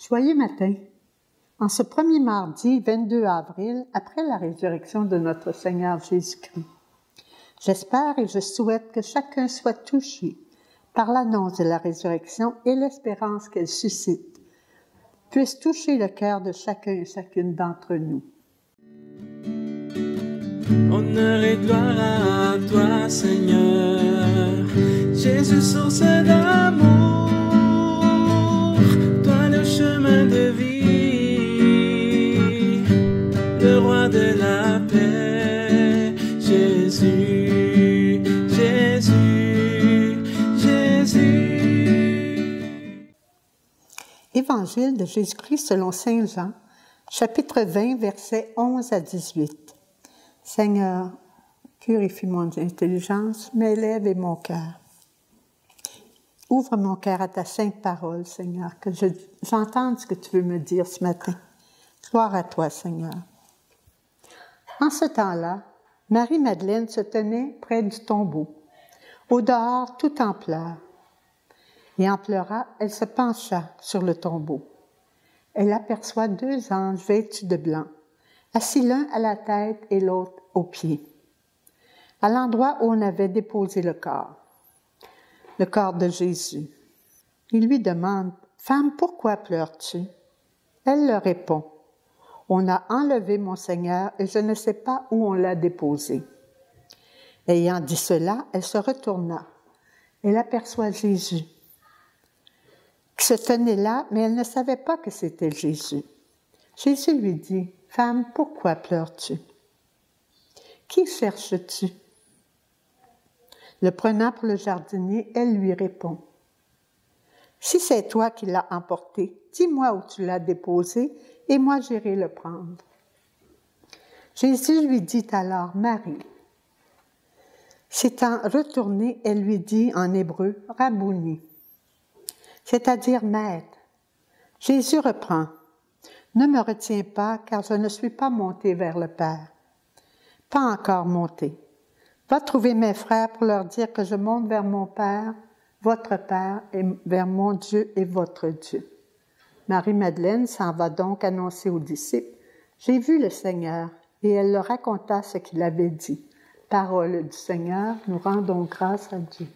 Joyeux matin! En ce premier mardi 22 avril, après la résurrection de notre Seigneur Jésus-Christ, j'espère et je souhaite que chacun soit touché par l'annonce de la résurrection et l'espérance qu'elle suscite, puisse toucher le cœur de chacun et chacune d'entre nous. Honneur et gloire à toi, Seigneur, Jésus, source d'amour, toi le chemin de vie, le roi de la paix, Jésus, Jésus, Jésus. Évangile de Jésus-Christ selon Saint Jean, chapitre 20, versets 11 à 18. Seigneur, purifie mon intelligence, mes lèvres et mon cœur. Ouvre mon cœur à ta sainte parole, Seigneur, que j'entende ce que tu veux me dire ce matin. Gloire à toi, Seigneur. En ce temps-là, Marie-Madeleine se tenait près du tombeau, au dehors tout en pleurs. Et en pleurant, elle se pencha sur le tombeau. Elle aperçoit 2 anges vêtus de blanc, assis l'un à la tête et l'autre aux pieds, à l'endroit où on avait déposé le corps de Jésus. Il lui demande, « Femme, pourquoi pleures-tu? » Elle leur répond, « On a enlevé mon Seigneur et je ne sais pas où on l'a déposé. » Ayant dit cela, elle se retourna. Elle aperçoit Jésus, qui se tenait là, mais elle ne savait pas que c'était Jésus. Jésus lui dit, « Femme, pourquoi pleures-tu? Qui cherches-tu? » Le prenant pour le jardinier, elle lui répond, « Si c'est toi qui l'as emporté, dis-moi où tu l'as déposé, et moi j'irai le prendre. » Jésus lui dit alors, « Marie. » S'étant retournée, elle lui dit en hébreu, « Rabouni », c'est-à-dire « Maître. » Jésus reprend, « Ne me retiens pas, car je ne suis pas monté vers le Père. Pas encore monté. Va trouver mes frères pour leur dire que je monte vers mon Père, votre Père, et vers mon Dieu et votre Dieu. » Marie-Madeleine s'en va donc annoncer aux disciples, « J'ai vu le Seigneur. » Et elle leur raconta ce qu'il avait dit. Parole du Seigneur, nous rendons grâce à Dieu.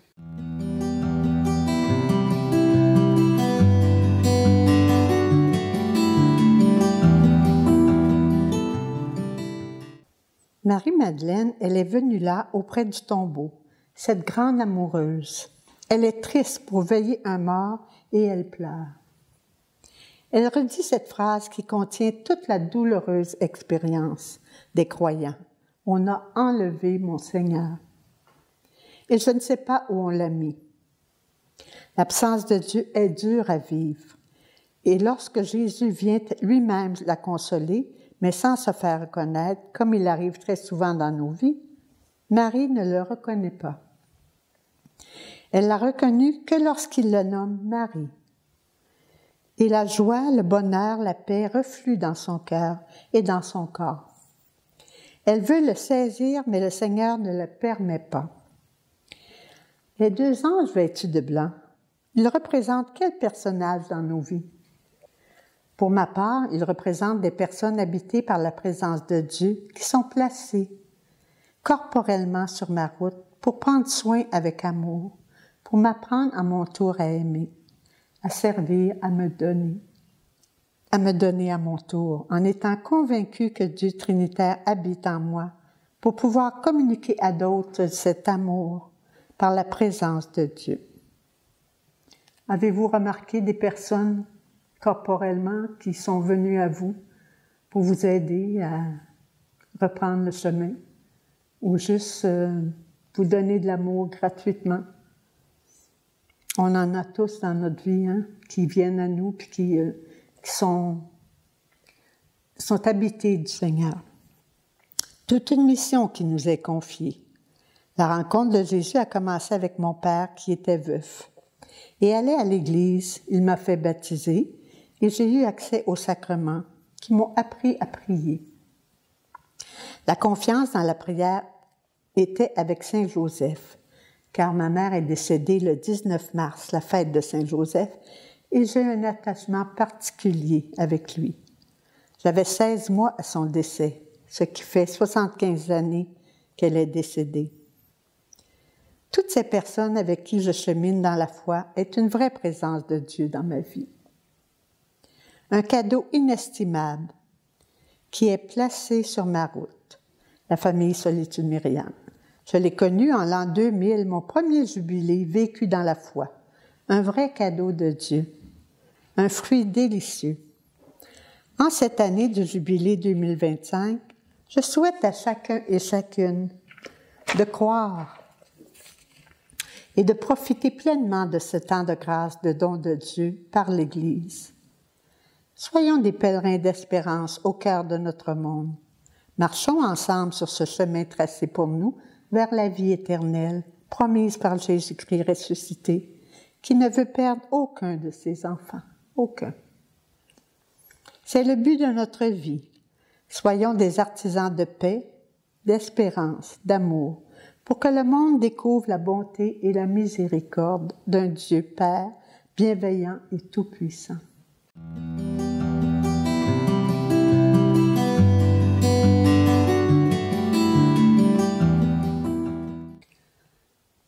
Marie-Madeleine, elle est venue là, auprès du tombeau, cette grande amoureuse. Elle est triste pour veiller un mort et elle pleure. Elle redit cette phrase qui contient toute la douloureuse expérience des croyants. « On a enlevé mon Seigneur. Et je ne sais pas où on l'a mis. » L'absence de Dieu est dure à vivre. Et lorsque Jésus vient lui-même la consoler, mais sans se faire reconnaître, comme il arrive très souvent dans nos vies, Marie ne le reconnaît pas. Elle l'a reconnu que lorsqu'il le nomme Marie. Et la joie, le bonheur, la paix refluent dans son cœur et dans son corps. Elle veut le saisir, mais le Seigneur ne le permet pas. Les 2 anges vêtus de blanc, ils représentent quel personnage dans nos vies? Pour ma part, ils représentent des personnes habitées par la présence de Dieu qui sont placées corporellement sur ma route pour prendre soin avec amour, pour m'apprendre à mon tour à aimer, à servir, à me donner à mon tour, en étant convaincu que Dieu Trinitaire habite en moi, pour pouvoir communiquer à d'autres cet amour par la présence de Dieu. Avez-vous remarqué des personnes corporellement qui sont venues à vous pour vous aider à reprendre le chemin ou juste vous donner de l'amour gratuitement? On en a tous dans notre vie qui viennent à nous puis qui sont habités du Seigneur. Toute une mission qui nous est confiée. La rencontre de Jésus a commencé avec mon père qui était veuf. Et allé à l'église, il m'a fait baptiser et j'ai eu accès aux sacrements qui m'ont appris à prier. La confiance dans la prière était avec Saint Joseph, car ma mère est décédée le 19 mars, la fête de Saint Joseph, et j'ai un attachement particulier avec lui. J'avais 16 mois à son décès, ce qui fait 75 années qu'elle est décédée. Toutes ces personnes avec qui je chemine dans la foi est une vraie présence de Dieu dans ma vie. Un cadeau inestimable qui est placé sur ma route, la famille Solitude Myriam. Je l'ai connue en l'an 2000, mon premier jubilé vécu dans la foi. Un vrai cadeau de Dieu, un fruit délicieux. En cette année de jubilé 2025, je souhaite à chacun et chacune de croire et de profiter pleinement de ce temps de grâce, de don de Dieu par l'Église. Soyons des pèlerins d'espérance au cœur de notre monde. Marchons ensemble sur ce chemin tracé pour nous vers la vie éternelle, promise par Jésus-Christ ressuscité, qui ne veut perdre aucun de ses enfants, aucun. C'est le but de notre vie. Soyons des artisans de paix, d'espérance, d'amour, pour que le monde découvre la bonté et la miséricorde d'un Dieu Père bienveillant et tout-puissant.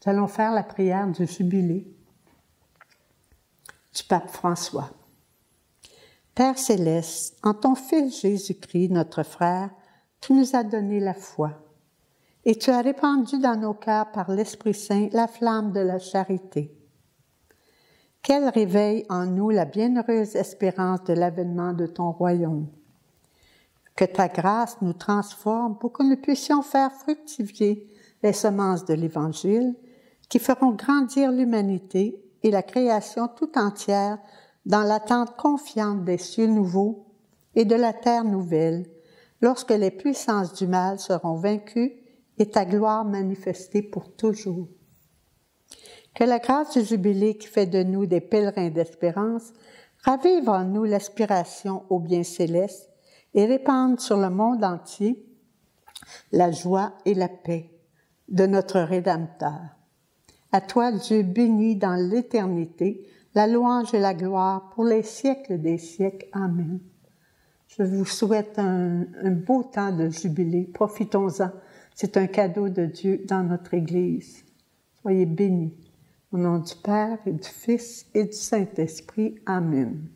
Nous allons faire la prière du jubilé du pape François. Père céleste, en ton Fils Jésus-Christ, notre frère, tu nous as donné la foi. Et tu as répandu dans nos cœurs par l'Esprit Saint la flamme de la charité. Qu'elle réveille en nous la bienheureuse espérance de l'avènement de ton royaume. Que ta grâce nous transforme pour que nous puissions faire fructifier les semences de l'Évangile qui feront grandir l'humanité et la création tout entière dans l'attente confiante des cieux nouveaux et de la terre nouvelle, lorsque les puissances du mal seront vaincues et ta gloire manifestée pour toujours. Que la grâce du jubilé qui fait de nous des pèlerins d'espérance ravive en nous l'aspiration au bien céleste et répande sur le monde entier la joie et la paix de notre Rédempteur. À toi, Dieu béni dans l'éternité, la louange et la gloire pour les siècles des siècles. Amen. Je vous souhaite un beau temps de jubilé. Profitons-en. C'est un cadeau de Dieu dans notre Église. Soyez bénis. Au nom du Père et du Fils et du Saint-Esprit. Amen.